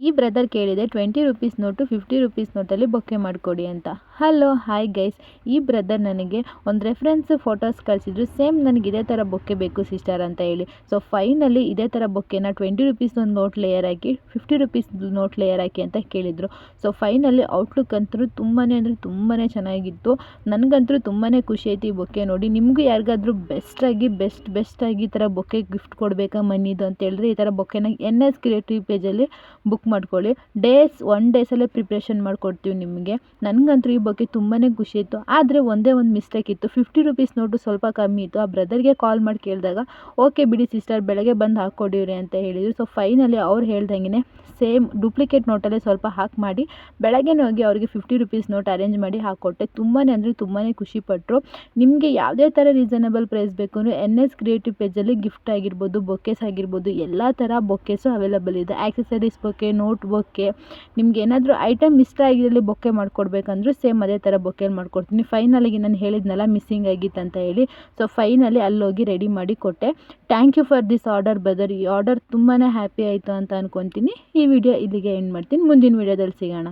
ಈ ಬ್ರದರ್ ಕೇಳಿದೆ 20 rupees note 50 rupees ನೋಟಲ್ಲಿ bouquet ಮಾಡಿಕೊಡಿ ಅಂತ. ಹಲೋ ಹಾಯ್ ಗೈಸ್, ಈ ಬ್ರದರ್ ನನಗೆ ಒಂದು ರೆಫರೆನ್ಸ್ ಫೋಟೋಸ್ ಕಳಿಸಿದ್ರು. ಸೇಮ್ ನನಗೆ ಇದೇ ಥರ ಬೊಕ್ಕೆ ಬೇಕು ಸಿಸ್ಟರ್ ಅಂತ ಹೇಳಿ. ಸೊ ಫೈನಲಿ ಇದೇ ಥರ ಬೊಕ್ಕೆನ 20 ರುಪೀಸ್ ಒಂದು ನೋಟ್ ಲೇಯರ್ ಹಾಕಿ 50 ರುಪೀಸ್ ನೋಟ್ ಲೇಯರ್ ಹಾಕಿ ಅಂತ ಕೇಳಿದರು. ಸೊ ಫೈನಲಿ ಔಟ್ಲುಕ್ ಅಂತೂ ತುಂಬಾ ಅಂದರೆ ತುಂಬಾ ಚೆನ್ನಾಗಿತ್ತು. ನನಗಂತೂ ತುಂಬಾ ಖುಷಿ ಆಯ್ತು ಈ ಬೊಕ್ಕೆ ನೋಡಿ. ನಿಮಗೂ ಯಾರಿಗಾದ್ರೂ ಬೆಸ್ಟಾಗಿ ಈ ಥರ ಬೊಕ್ಕೆ ಗಿಫ್ಟ್ ಕೊಡಬೇಕಾ ಮನಿದು ಅಂತ ಹೇಳಿದ್ರೆ ಈ ಥರ ಬೊಕ್ಕೆನ NS ಕ್ರಿಯೇಟಿವ್ ಪೇಜಲ್ಲಿ ಬುಕ್ ಮಾಡ್ಕೊಳ್ಳಿ. 1 ಡೇಸಲ್ಲೇ ಪ್ರಿಪ್ರೇಷನ್ ಮಾಡಿಕೊಡ್ತೀವಿ ನಿಮಗೆ. ನನಗಂತೂ ಈ ಬಗ್ಗೆ ತುಂಬಾ ಖುಷಿ ಇತ್ತು. ಆದರೆ ಒಂದೇ ಒಂದು ಮಿಸ್ಟೇಕ್ ಇತ್ತು. 50 ರುಪೀಸ್ ನೋಟು ಸ್ವಲ್ಪ ಕಮ್ಮಿ ಇತ್ತು. ಆ ಬ್ರದರ್ಗೆ ಕಾಲ್ ಮಾಡಿ ಕೇಳಿದಾಗ ಓಕೆ ಬಿಡಿ ಸಿಸ್ಟರ್ ಬೆಳಗ್ಗೆ ಬಂದು ಹಾಕ್ಕೊಡಿವ್ರಿ ಅಂತ ಹೇಳಿದರು. ಸೊ ಫೈನಲಿ ಅವ್ರು ಹೇಳ್ದಂಗೆ ಸೇಮ್ ಡೂಪ್ಲಿಕೇಟ್ ನೋಟಲ್ಲೇ ಸ್ವಲ್ಪ ಹಾಕಿ ಮಾಡಿ ಬೆಳಗ್ಗೆನೇ ಹೋಗಿ ಅವ್ರಿಗೆ 50 ರುಪೀಸ್ ನೋಟ್ ಅರೇಂಜ್ ಮಾಡಿ ಹಾಕ್ಕೊಟ್ಟೆ. ತುಂಬಾ ಅಂದರೆ ತುಂಬಾ ಖುಷಿಪಟ್ಟರು. ನಿಮಗೆ ಯಾವುದೇ ಥರ ರೀಸನಬಲ್ ಪ್ರೈಸ್ ಬೇಕು ಅಂದರೆ NS ಕ್ರಿಯೇಟಿವ್ ಪೇಜಲ್ಲಿ ಗಿಫ್ಟ್ ಆಗಿರ್ಬೋದು, ಬೊಕ್ಕೆಸ್ ಆಗಿರ್ಬೋದು, ಎಲ್ಲ ಥರ ಬೊಕ್ಕೆಸು ಅವೈಲಬಲ್ ಇದೆ. ಆಕ್ಸೆಸರೀಸ್ ಬೊಕ್ಕೆ, ನೋಟ್ ಬೊಕ್ಕೆ, ನಿಮ್ಗೆ ಏನಾದರೂ ಐಟಮ್ ಇಷ್ಟ ಆಗಿರಲಿ ಬೊಕ್ಕೆ ಮಾಡ್ಕೊಡ್ಬೇಕಂದ್ರೂ ಸೇಮ್ ಅದೇ ಥರ ಬೊಕ್ಕೆಲಿ ಮಾಡ್ಕೊಡ್ತೀನಿ. ಫೈನಲಿಗೆ ನಾನು ಹೇಳಿದ್ನಲ್ಲ ಮಿಸ್ಸಿಂಗ್ ಆಗಿತ್ತು ಅಂತ ಹೇಳಿ. ಸೊ ಫೈನಲಿ ಅಲ್ಲೋಗಿ ರೆಡಿ ಮಾಡಿ ಕೊಟ್ಟೆ. Thank you for this order brother. ಈ ಆರ್ಡರ್ ತುಂಬಾ ಹ್ಯಾಪಿ ಆಯಿತು ಅಂತ ಅಂದ್ಕೊತೀನಿ. ಈ ವಿಡಿಯೋ ಇಲ್ಲಿಗೆ ಎಂಡ್ ಮಾಡ್ತೀನಿ. ಮುಂದಿನ ವಿಡಿಯೋದಲ್ಲಿ ಸಿಗೋಣ.